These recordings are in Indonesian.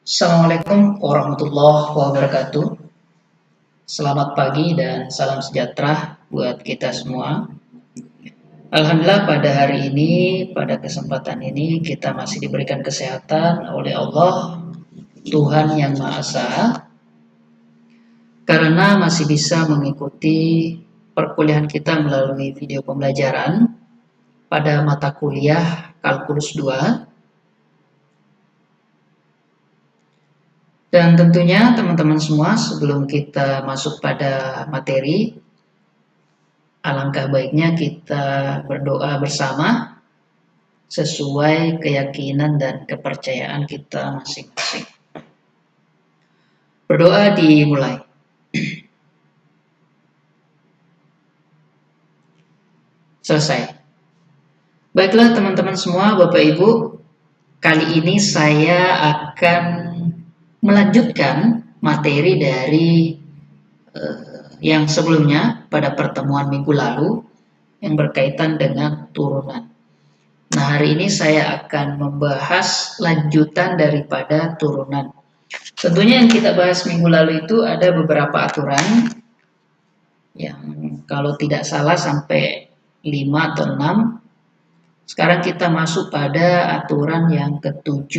Assalamualaikum warahmatullahi wabarakatuh. Selamat pagi dan salam sejahtera buat kita semua. Alhamdulillah pada hari ini, pada kesempatan ini kita masih diberikan kesehatan oleh Allah, Tuhan yang Maha Esa, karena masih bisa mengikuti perkuliahan kita melalui video pembelajaran pada mata kuliah Kalkulus 2. Dan tentunya teman-teman semua, sebelum kita masuk pada materi, alangkah baiknya kita berdoa bersama sesuai keyakinan dan kepercayaan kita masing-masing. Berdoa dimulai. Selesai. Baiklah teman-teman semua, Bapak Ibu, kali ini saya akan melanjutkan materi dari yang sebelumnya pada pertemuan minggu lalu yang berkaitan dengan turunan. Nah, hari ini saya akan membahas lanjutan daripada turunan. Tentunya yang kita bahas minggu lalu itu ada beberapa aturan yang kalau tidak salah sampai 5 atau 6. Sekarang kita masuk pada aturan yang ke-7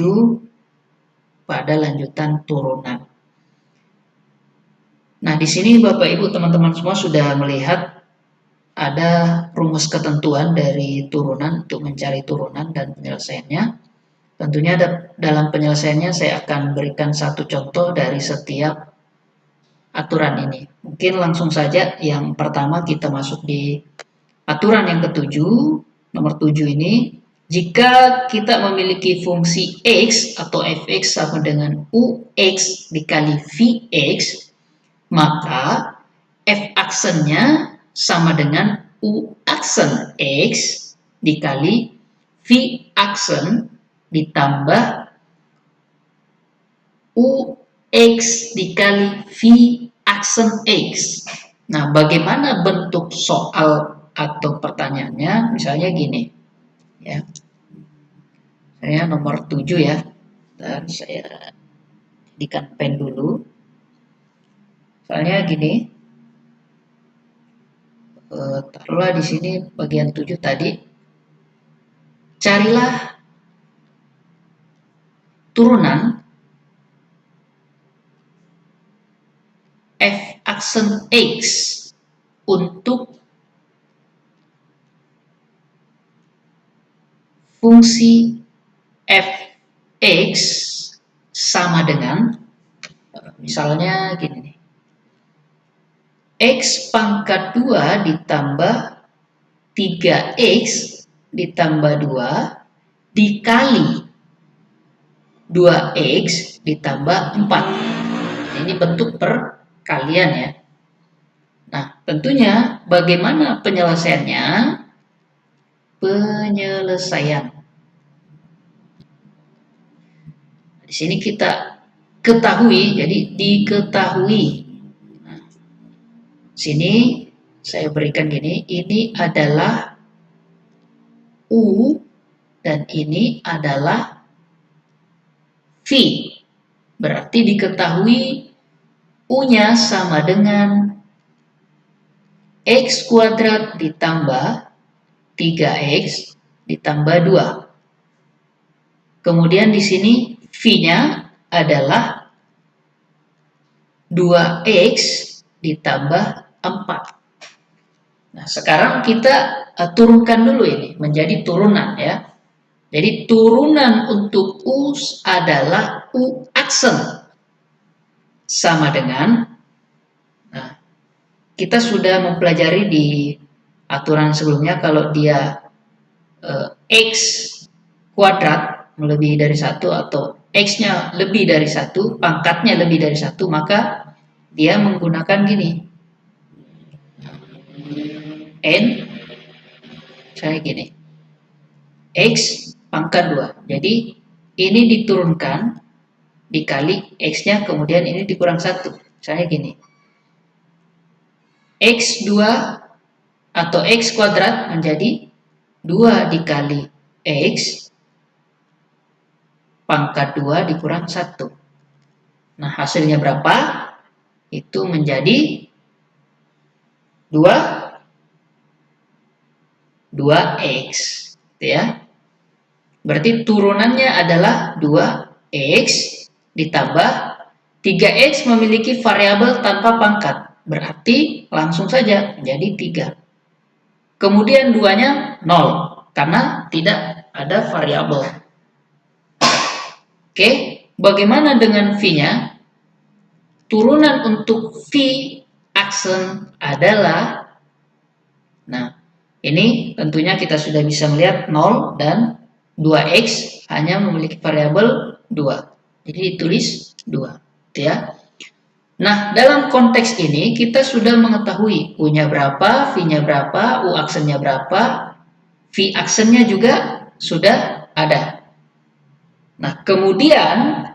pada lanjutan turunan. Nah, di sini Bapak Ibu teman-teman semua sudah melihat ada rumus ketentuan dari turunan untuk mencari turunan dan penyelesaiannya. Tentunya dalam penyelesaiannya saya akan berikan satu contoh dari setiap aturan ini. Mungkin langsung saja yang pertama kita masuk di aturan yang ke-7, nomor 7 ini. Jika kita memiliki fungsi X atau fx sama dengan Ux dikali Vx, maka f aksennya sama dengan U aksen X dikali V aksen ditambah Ux dikali V aksen X. Nah, bagaimana bentuk soal atau pertanyaannya? Misalnya gini, ya. Saya nomor 7 ya. Dan saya jadikan pen dulu. Soalnya gini. Taruhlah di sini bagian 7 tadi. Carilah turunan f aksen X untuk fungsi fx sama dengan, misalnya gini nih, x pangkat 2 ditambah 3x ditambah 2 dikali 2x ditambah 4. Ini bentuk perkalian ya. Nah, tentunya bagaimana penyelesaiannya? Penyelesaian. Di sini kita ketahui, jadi diketahui. Nah, sini saya berikan gini, ini adalah U dan ini adalah V. Berarti diketahui U-nya sama dengan X kuadrat ditambah 3X ditambah 2. Kemudian di sini V-nya adalah 2X ditambah 4. Nah, sekarang kita turunkan dulu ini menjadi turunan ya. Jadi turunan untuk U adalah U aksen sama dengan, nah, kita sudah mempelajari di aturan sebelumnya kalau dia X kuadrat melebihi dari 1 atau X-nya lebih dari 1, pangkatnya lebih dari 1, maka dia menggunakan gini, N, saya gini, X pangkat 2. Jadi ini diturunkan dikali X-nya, kemudian ini dikurang 1. Misalnya gini, X2 atau X kuadrat menjadi 2 dikali X pangkat 2 dikurang 1. Nah, hasilnya berapa? Itu menjadi 2x, gitu ya. Berarti turunannya adalah 2x ditambah 3x memiliki variabel tanpa pangkat. Berarti langsung saja menjadi 3. Kemudian 2-nya 0 karena tidak ada variabel. Oke, bagaimana dengan V-nya? Turunan untuk V aksen adalah, nah, ini tentunya kita sudah bisa melihat 0 dan 2x hanya memiliki variabel 2. Jadi ditulis 2, ya. Nah, dalam konteks ini kita sudah mengetahui U-nya berapa, V-nya berapa, U aksennya berapa, V aksennya juga sudah ada. Nah, kemudian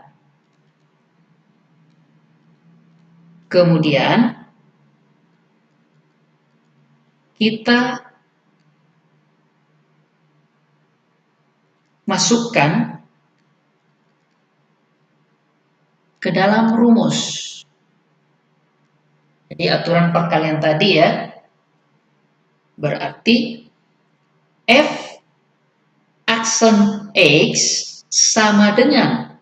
kita masukkan ke dalam rumus. Jadi aturan perkalian tadi ya, berarti F aksen X sama dengan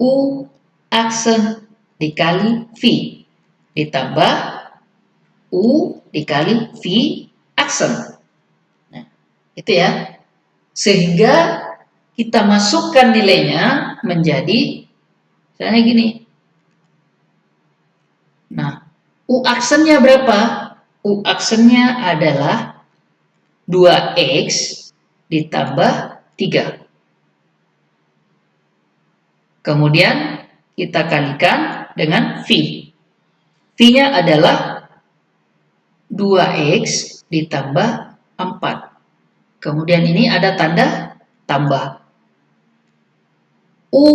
U aksen dikali V ditambah U dikali V aksen. Nah, itu ya. Sehingga kita masukkan nilainya menjadi misalnya gini. Nah, U aksennya berapa? U aksennya adalah 2x ditambah 3. Kemudian kita kalikan dengan V. V-nya adalah 2x ditambah 4. Kemudian ini ada tanda tambah. U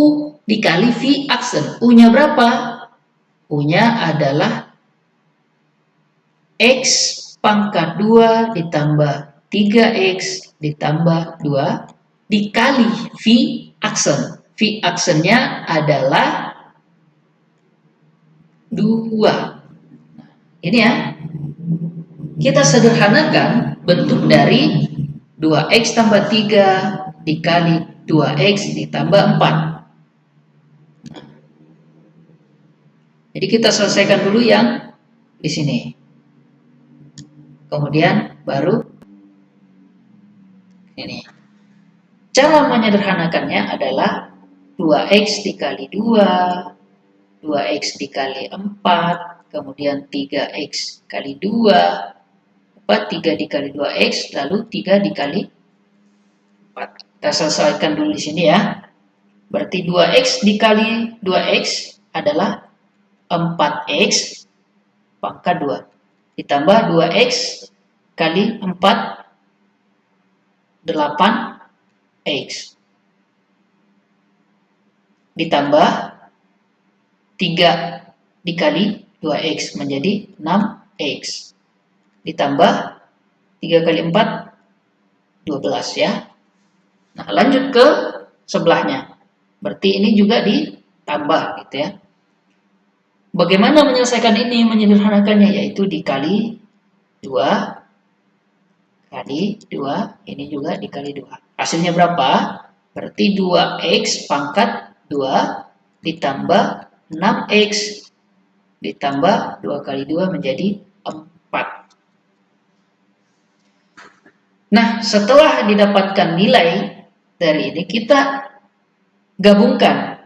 dikali V aksen. U-nya berapa? U-nya adalah X pangkat 2 ditambah 3X ditambah 2 dikali V aksen. V aksennya adalah 2. Ini ya. Kita sederhanakan bentuk dari 2x tambah 3 dikali 2x ditambah 4. Jadi kita selesaikan dulu yang di sini. Kemudian baru ini. Cara menyederhanakannya adalah 2x dikali 2, 2x dikali 4, kemudian 3x kali 2, 3 dikali 2x, lalu 3 dikali 4. Kita selesaikan dulu di sini ya. Berarti 2x dikali 2x adalah 4x pangkat 2. Ditambah 2x kali 4, 8x. Ditambah 3 dikali 2x menjadi 6x. Ditambah 3 kali 4, 12 ya. Nah, lanjut ke sebelahnya. Berarti ini juga ditambah gitu ya. Bagaimana menyelesaikan ini, menyederhanakannya, yaitu dikali 2 kali 2, ini juga dikali 2. Hasilnya berapa? Berarti 2x pangkat 2 ditambah 6x ditambah 2 kali 2 menjadi 4. Nah, setelah didapatkan nilai dari ini, kita gabungkan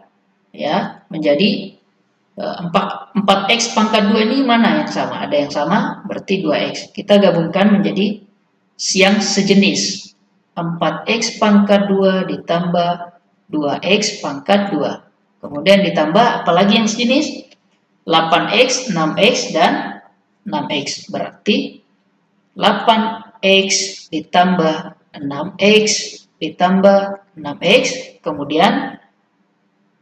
ya menjadi 4x pangkat 2 ini mana yang sama? Ada yang sama, berarti 2x. Kita gabungkan menjadi yang sejenis. 4x pangkat 2 ditambah 2x pangkat 2. Kemudian ditambah apalagi yang sejenis? 8x, 6x, dan 6x. Berarti 8x ditambah 6x ditambah 6x, kemudian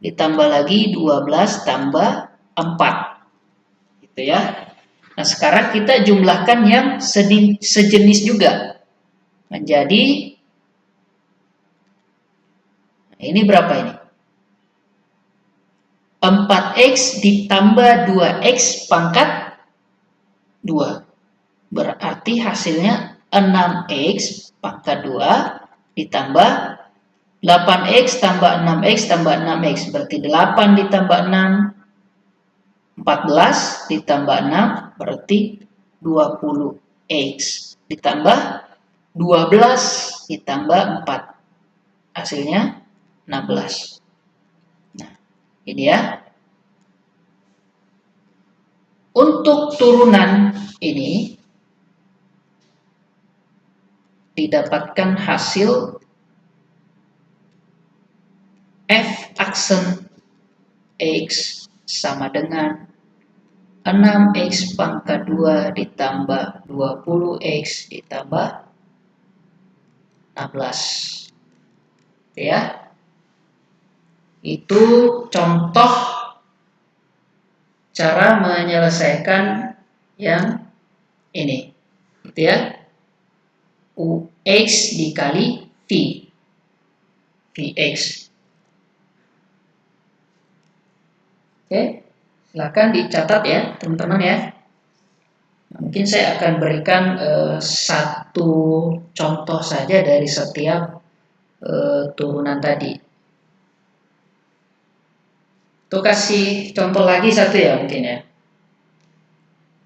ditambah lagi 12 tambah 4. Gitu ya. Nah, sekarang kita jumlahkan yang sejenis juga. Menjadi, ini berapa ini? 4x ditambah 2x pangkat 2. Berarti hasilnya 6x pangkat 2 ditambah 8x tambah 6x tambah 6x. Berarti 8 ditambah 6, 14 ditambah 6 berarti 20x. Ditambah 12 ditambah 4. Hasilnya 16. Nah, ini ya. Untuk turunan ini didapatkan hasil f aksen x sama dengan 6x pangkat 2 ditambah 20x ditambah 16. Ya. Itu contoh cara menyelesaikan yang ini. Gitu ya. UX dikali V. Vx. Oke. Silakan dicatat ya, teman-teman ya. Mungkin saya akan berikan satu contoh saja dari setiap turunan tadi. Tuh kasih contoh lagi satu ya mungkin ya.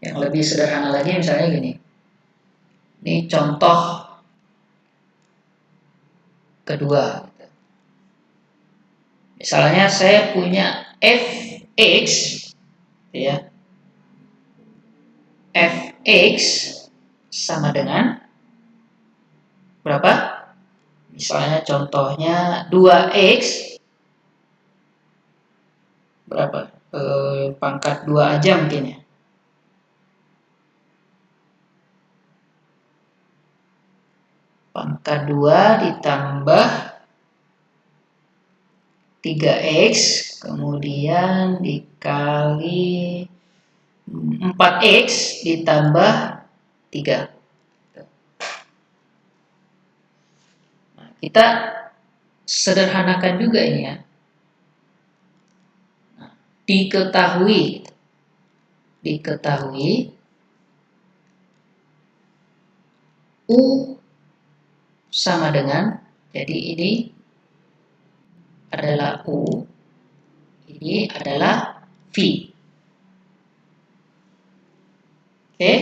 Yang lebih sederhana lagi misalnya gini. Ini contoh kedua. Misalnya saya punya fx ya. Fx sama dengan berapa? Misalnya contohnya 2x berapa? Pangkat 2 aja mungkin ya. Pangkat 2 ditambah 3x kemudian dikali 4x ditambah 3. Nah, kita sederhanakan juga ini ya. Nah, diketahui U sama dengan, jadi ini adalah U, ini adalah V. Oke,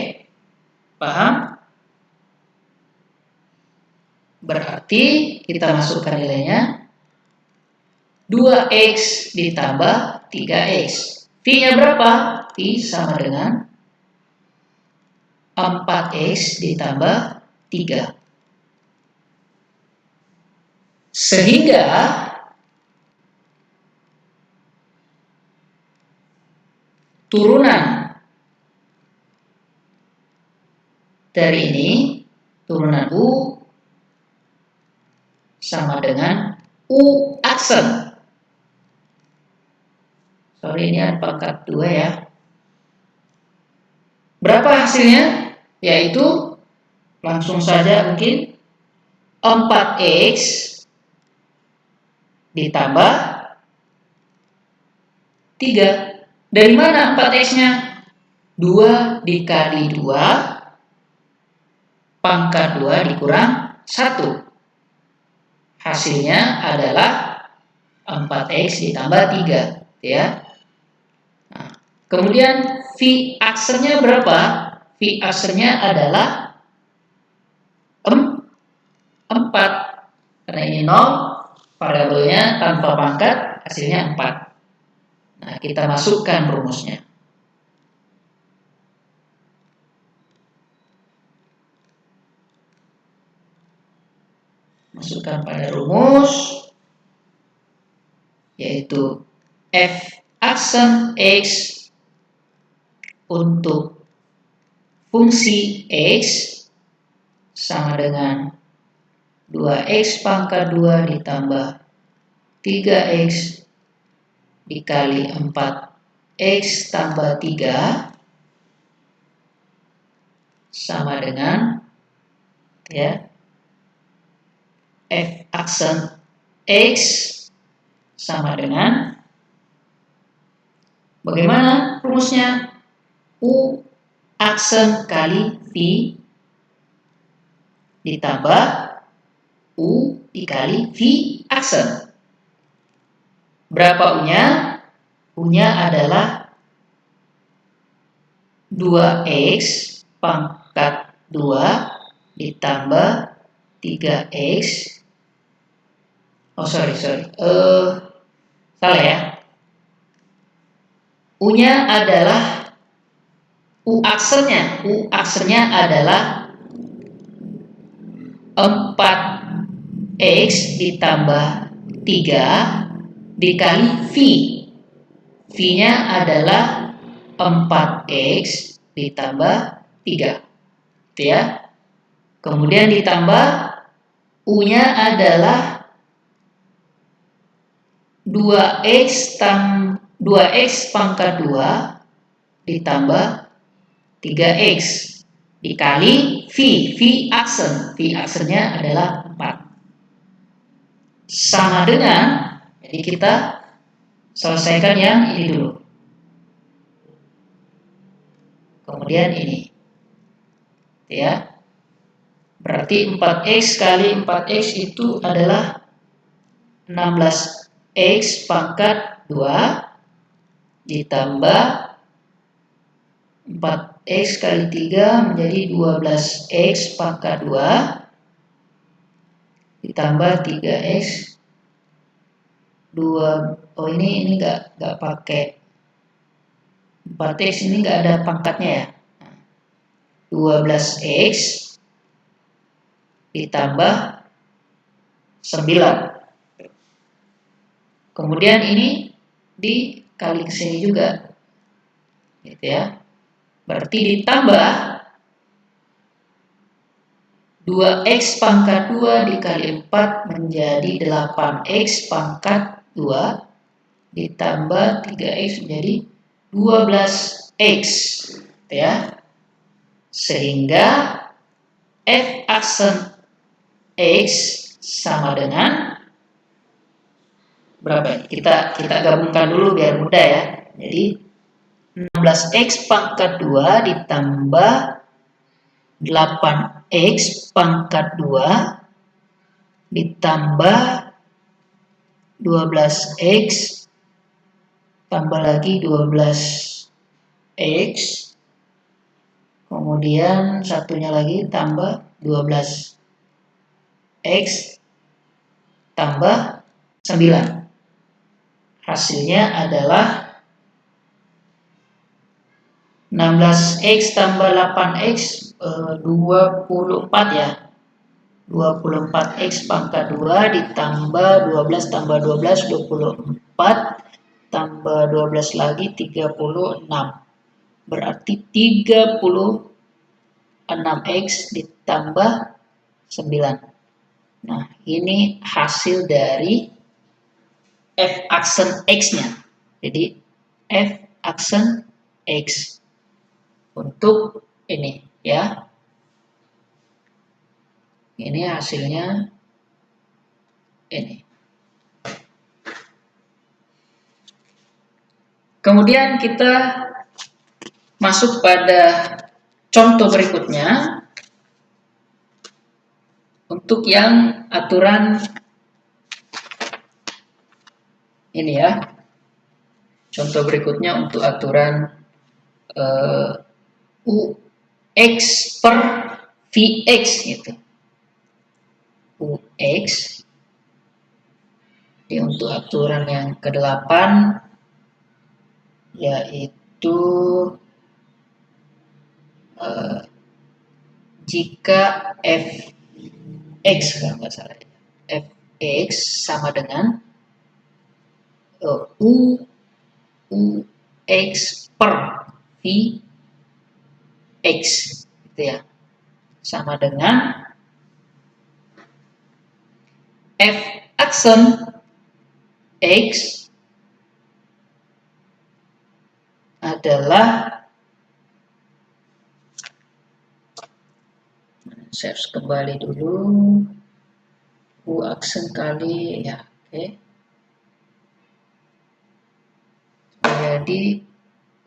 paham? Berarti kita masukkan nilainya 2x ditambah 3x. V-nya berapa? V sama dengan 4x ditambah 3. Sehingga turunan dari ini, turunan U sama dengan U aksen. Sorry, ini ada pangkat 2 ya. Berapa hasilnya? Yaitu langsung saja mungkin 4x ditambah 3. Dari mana 4x-nya? 2 dikali 2 pangkat 2 dikurang 1. Hasilnya adalah 4x ditambah 3 ya. Nah, kemudian V aksennya berapa? V aksennya adalah 4. Karena ini 0, variabelnya tanpa pangkat, hasilnya 4. Nah, kita masukkan rumusnya. Masukkan pada rumus, yaitu f aksen x untuk fungsi x sama dengan 2x pangkat 2 ditambah 3x dikali 4x tambah 3 sama dengan ya f aksen x sama dengan Bagaimana rumusnya? U aksen kali V ditambah U dikali V aksen. Berapa U-nya? U-nya adalah 2X pangkat 2 ditambah 3X. Oh sorry. Salah ya. U-nya adalah U aksennya adalah 4X ditambah 3 dikali V. V-nya adalah 4X ditambah 3. Gitu ya. Kemudian ditambah U-nya adalah 2X pangkat 2 ditambah 3X dikali V aksen. V aksennya adalah 4. Sama dengan, jadi kita selesaikan yang ini dulu. Kemudian ini. Ya. Berarti 4X kali 4X itu adalah 16X pangkat 2 ditambah 4X kali 3 menjadi 12X pangkat 2 ditambah 3X 2. Oh ini nggak pakai 4X, ini nggak ada pangkatnya ya. 12X ditambah 9. Kemudian ini dikali ke sini juga. Gitu ya. Berarti ditambah 2X pangkat 2 dikali 4 menjadi 8X pangkat 2 ditambah 3X menjadi 12X. Gitu ya. Sehingga F aksen X sama dengan berapa? Kita gabungkan dulu biar mudah ya. Jadi 16X pangkat 2 ditambah 8X pangkat 2 ditambah 12X tambah lagi 12X, kemudian satunya lagi tambah 12X tambah 9. Hasilnya adalah 16X tambah 8X 24 ya. 24X pangkat 2 ditambah 12 tambah 12 24 tambah 12 lagi 36. Berarti 36X ditambah 9. Nah, ini hasil dari F aksen X-nya. Jadi F aksen X untuk ini ya. Ini hasilnya ini. Kemudian kita masuk pada contoh berikutnya untuk yang aturan ini ya. Contoh berikutnya untuk aturan UX per VX gitu. UX. Jadi untuk aturan yang ke-8 yaitu jika Fx kalau nggak salah, Fx sama dengan UX per Vx gitu ya, sama dengan F aksen X adalah, saya harus kembali dulu, U aksen kali ya, oke. Jadi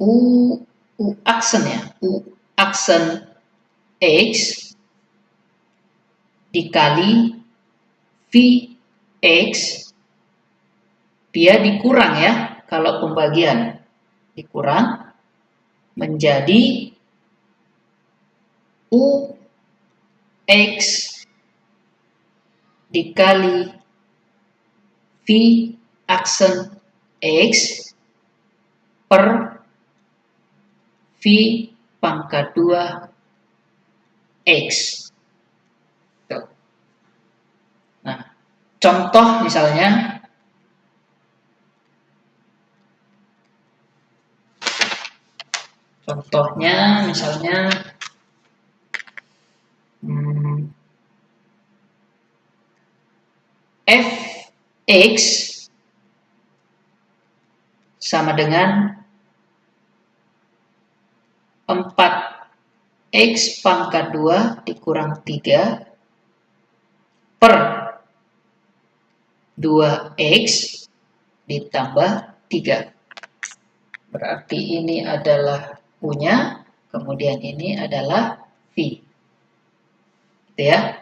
U, U aksen ya, U aksen X dikali V X, dia dikurang ya, kalau pembagian dikurang menjadi U X dikali V aksen X per V pangkat 2 X. Tuh. Nah, contoh misalnya, Fx sama dengan 4x pangkat 2 dikurang 3 per 2x ditambah 3. Berarti ini adalah U-nya, kemudian ini adalah V. Gitu ya.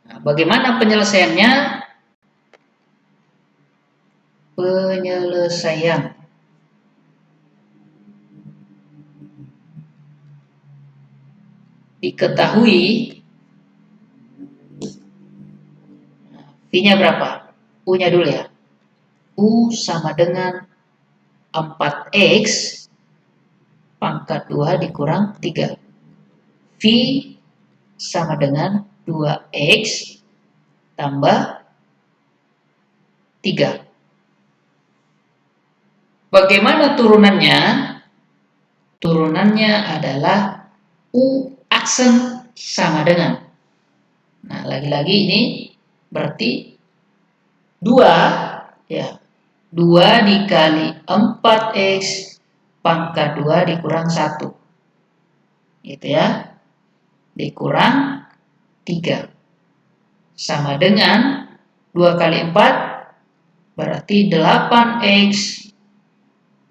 Nah, bagaimana penyelesaiannya? Diketahui V-nya berapa? U-nya dulu ya. U sama dengan 4x pangkat 2 dikurang 3. V sama dengan 2x tambah 3. Bagaimana turunannya? Turunannya adalah U aksen sama dengan. Nah, lagi-lagi ini berarti 2 ya. 2 dikali 4x pangkat 2 dikurang 1. Gitu ya. Dikurang 3. Sama dengan 2 kali 4 berarti 8x.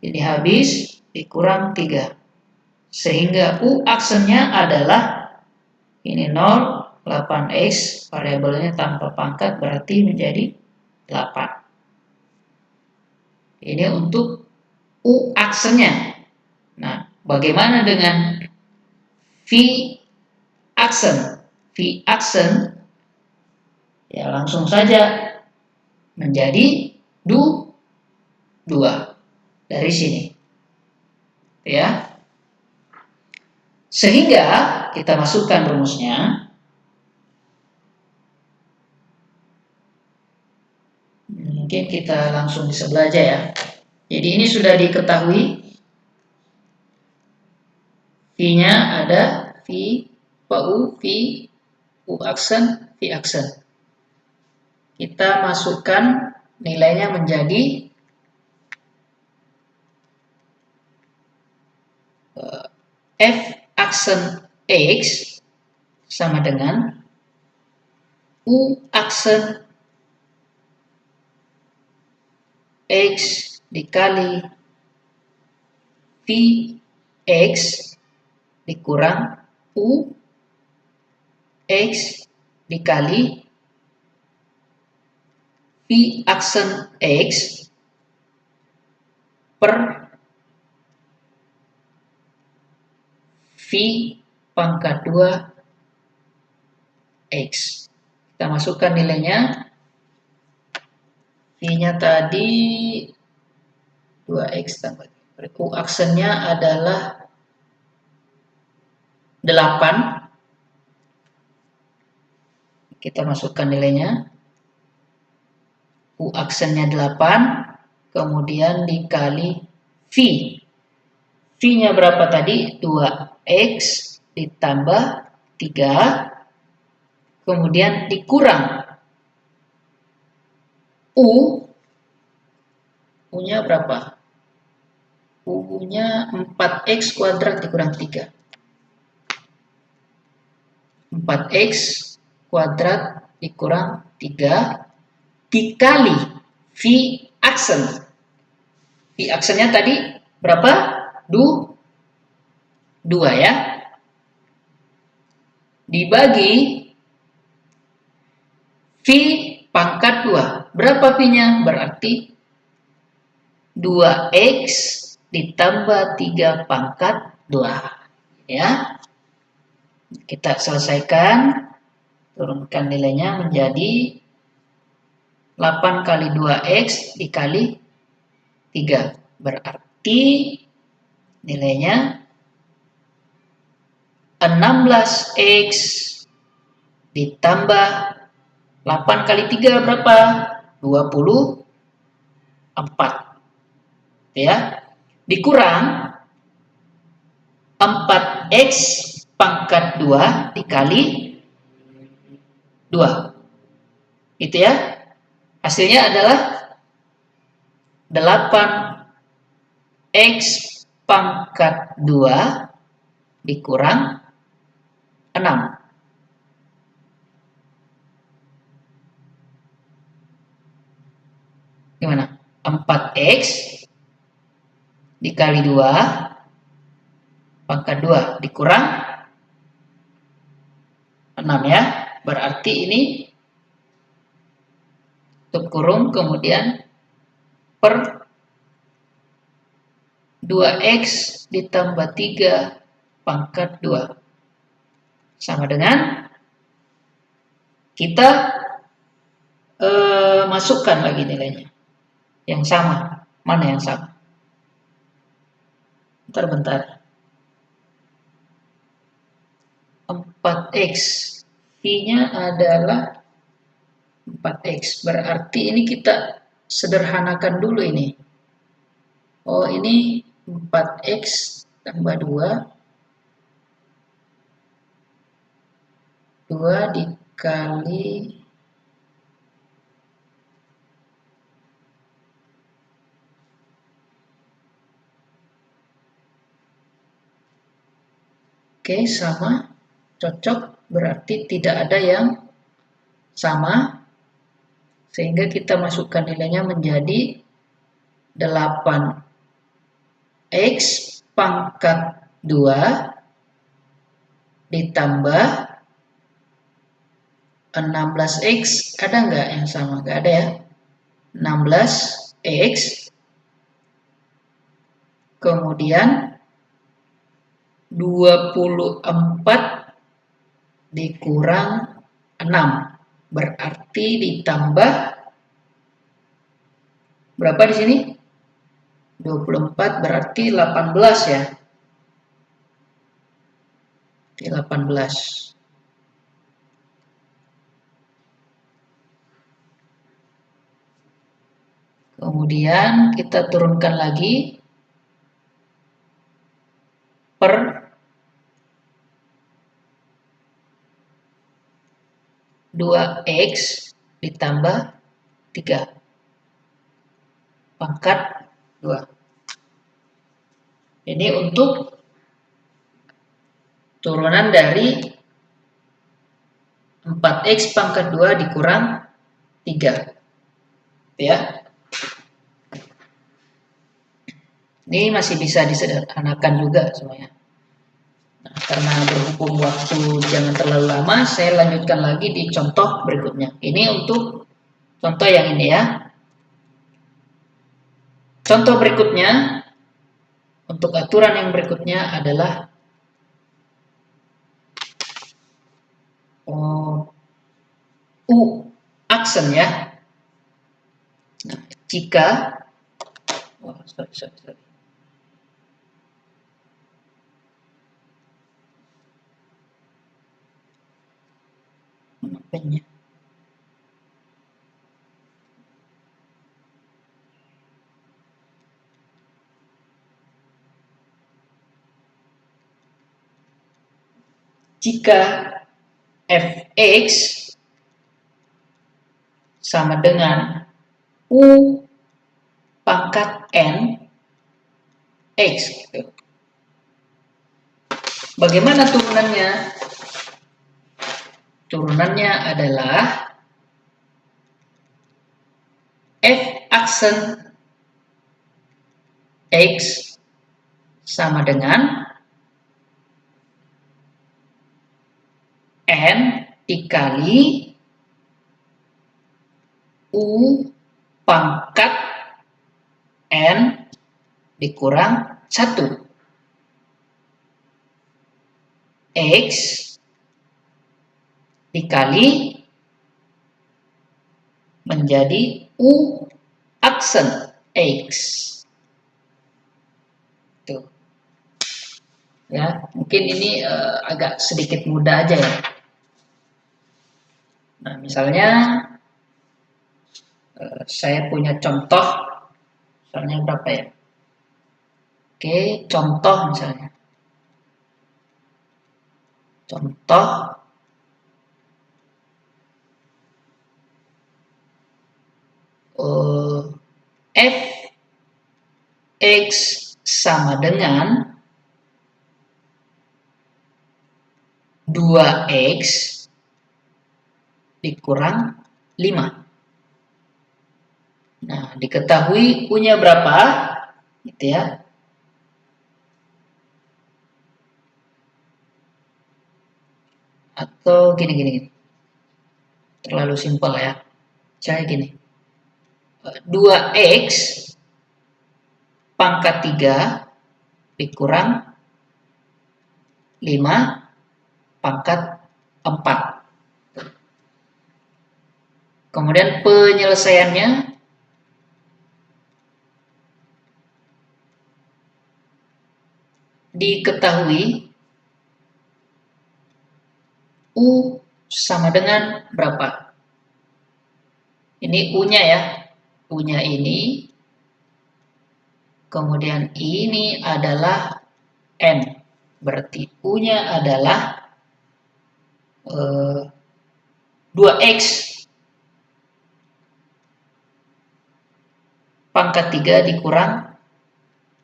Ini habis dikurang 3. Sehingga U aksennya adalah ini 0, 8x, variabelnya tanpa pangkat berarti menjadi 8. Ini untuk U aksennya. Nah, bagaimana dengan V aksen? V aksen ya langsung saja menjadi 2 dari sini. Ya. Sehingga kita masukkan rumusnya. Mungkin kita langsung bisa belajar ya. Jadi ini sudah diketahui. V-nya ada V, U, V, U aksen, V aksen. Kita masukkan nilainya menjadi F aksen X sama dengan U aksen X dikali V X dikurang U X dikali V aksen X per V pangkat 2 X. Kita masukkan nilainya. V-nya tadi 2x tambah U aksennya adalah 8. Kita masukkan nilainya. U aksennya 8, kemudian dikali V. V-nya berapa tadi? 2x ditambah 3, kemudian dikurang U-nya berapa? U-nya 4x kuadrat dikurang 3. 4x kuadrat dikurang 3 dikali V aksen. V aksennya tadi berapa? 2 ya. Dibagi V pangkat 2. Berapa V-nya? Berarti 2X ditambah 3 pangkat 2. Ya. Kita selesaikan. Turunkan nilainya menjadi 8 kali 2X dikali 3. Berarti nilainya 16X ditambah 8 kali 3 berapa? 24. Ya. Dikurang 4X pangkat 2 dikali 2. Itu ya. Hasilnya adalah 8X pangkat 2 dikurang 6. Gimana? 4X dikali 2 pangkat 2 dikurang 6 ya. Berarti ini tutup kurung kemudian per 2X ditambah 3 pangkat 2 sama dengan kita masukkan lagi nilainya yang sama. Mana yang sama? Bentar. 4X V-nya adalah 4X. Berarti ini kita sederhanakan dulu ini. Oh, ini 4X tambah 2. 2 dikali Oke, sama, cocok, berarti tidak ada yang sama, sehingga kita masukkan nilainya menjadi 8X pangkat 2 ditambah 16X, ada nggak yang sama? Nggak ada ya. 16X, kemudian 24 dikurang 6. Berarti ditambah berapa di sini? 24 berarti 18 ya. 18. Kemudian kita turunkan lagi per 2X ditambah 3 pangkat 2. Ini untuk turunan dari 4X pangkat 2 dikurang 3. Ya. Ini masih bisa disederhanakan juga semuanya. Nah, karena berhubung waktu jangan terlalu lama, saya lanjutkan lagi di contoh berikutnya. Ini untuk contoh yang ini ya. Contoh berikutnya, untuk aturan yang berikutnya adalah U aksen ya. Nah, jika pennya. Jika fx sama dengan u pangkat n x. Bagaimana turunannya? Turunannya adalah f aksen x sama dengan N dikali U pangkat N dikurang 1. X dikali menjadi U aksen X. Tuh. Ya, mungkin ini agak sedikit mudah aja ya. Nah, misalnya saya punya contoh, misalnya berapa ya? Oke, contoh misalnya. Contoh f x sama dengan 2x dikurang 5. Nah, diketahui U-nya berapa? Gitu ya. Atau gini. Terlalu simpel ya. Saya gini. 2x pangkat 3 dikurang 5 pangkat 4. Kemudian penyelesaiannya diketahui U sama dengan berapa? Ini U-nya ya. U-nya ini. Kemudian ini adalah N. Berarti U-nya adalah 2x pangkat 3 dikurang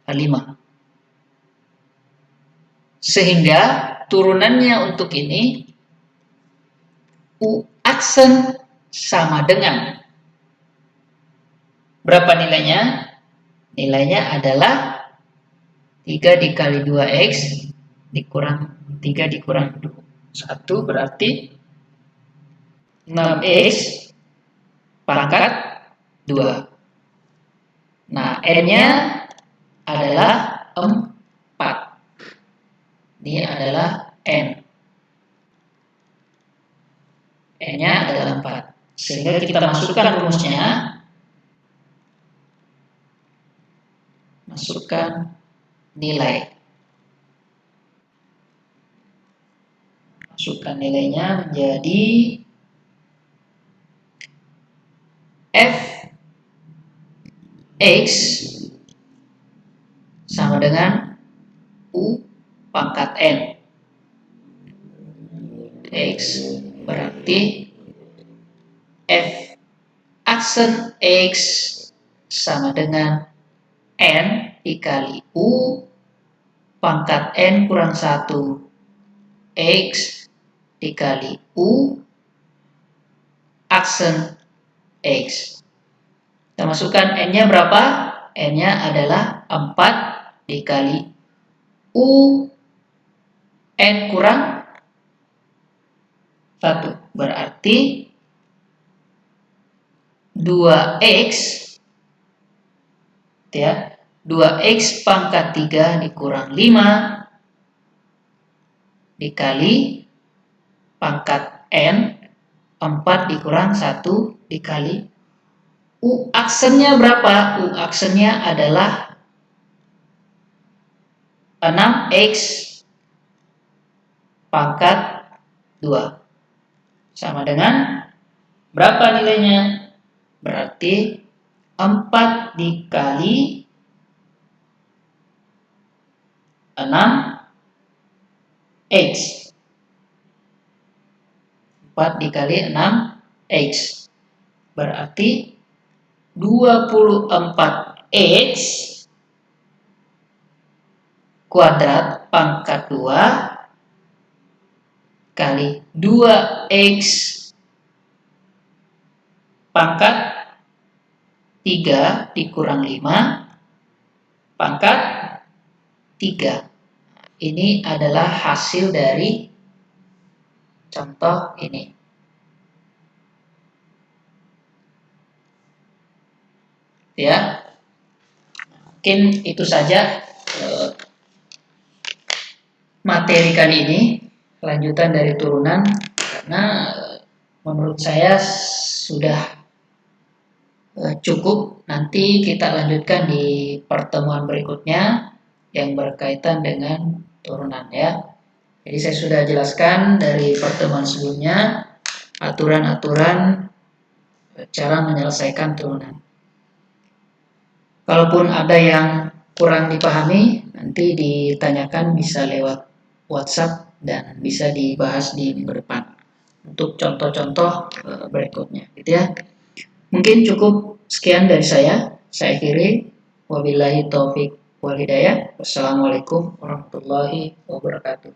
5. Sehingga turunannya untuk ini U aksen sama dengan berapa nilainya? Nilainya adalah 3 dikali 2x dikurang 3 dikurang 1 berarti 6x pangkat 2. Nah, N-nya adalah 4. Ini adalah N. N-nya adalah 4. Sehingga kita masukkan rumusnya. Masukkan nilai. Masukkan nilainya menjadi f x sama dengan U pangkat N. X berarti f aksen X sama dengan N dikali U pangkat N kurang 1 X dikali U aksen X. Kita masukkan N-nya berapa? N-nya adalah 4 dikali U N kurang 1. Berarti 2x ya, 2x pangkat 3 dikurang 5 dikali pangkat N 4 dikurang 1 dikali U aksennya berapa? U aksennya adalah 6x pangkat 2 sama dengan berapa nilainya? Berarti 4 dikali 6x. 4 dikali 6x. Berarti 24x kuadrat pangkat 2 kali 2x pangkat 3 dikurang 5 pangkat 3. Ini adalah hasil dari contoh ini. Ya, mungkin itu saja materi kali ini, lanjutan dari turunan, karena menurut saya sudah cukup. Nanti kita lanjutkan di pertemuan berikutnya yang berkaitan dengan turunan ya. Jadi saya sudah jelaskan dari pertemuan sebelumnya aturan-aturan cara menyelesaikan turunan. Kalaupun ada yang kurang dipahami, nanti ditanyakan bisa lewat WhatsApp dan bisa dibahas di minggu depan untuk contoh-contoh berikutnya, gitu ya. Mungkin cukup sekian dari saya. Saya akhiri. Wabillahi taufik wal hidayah. Wassalamualaikum warahmatullahi wabarakatuh.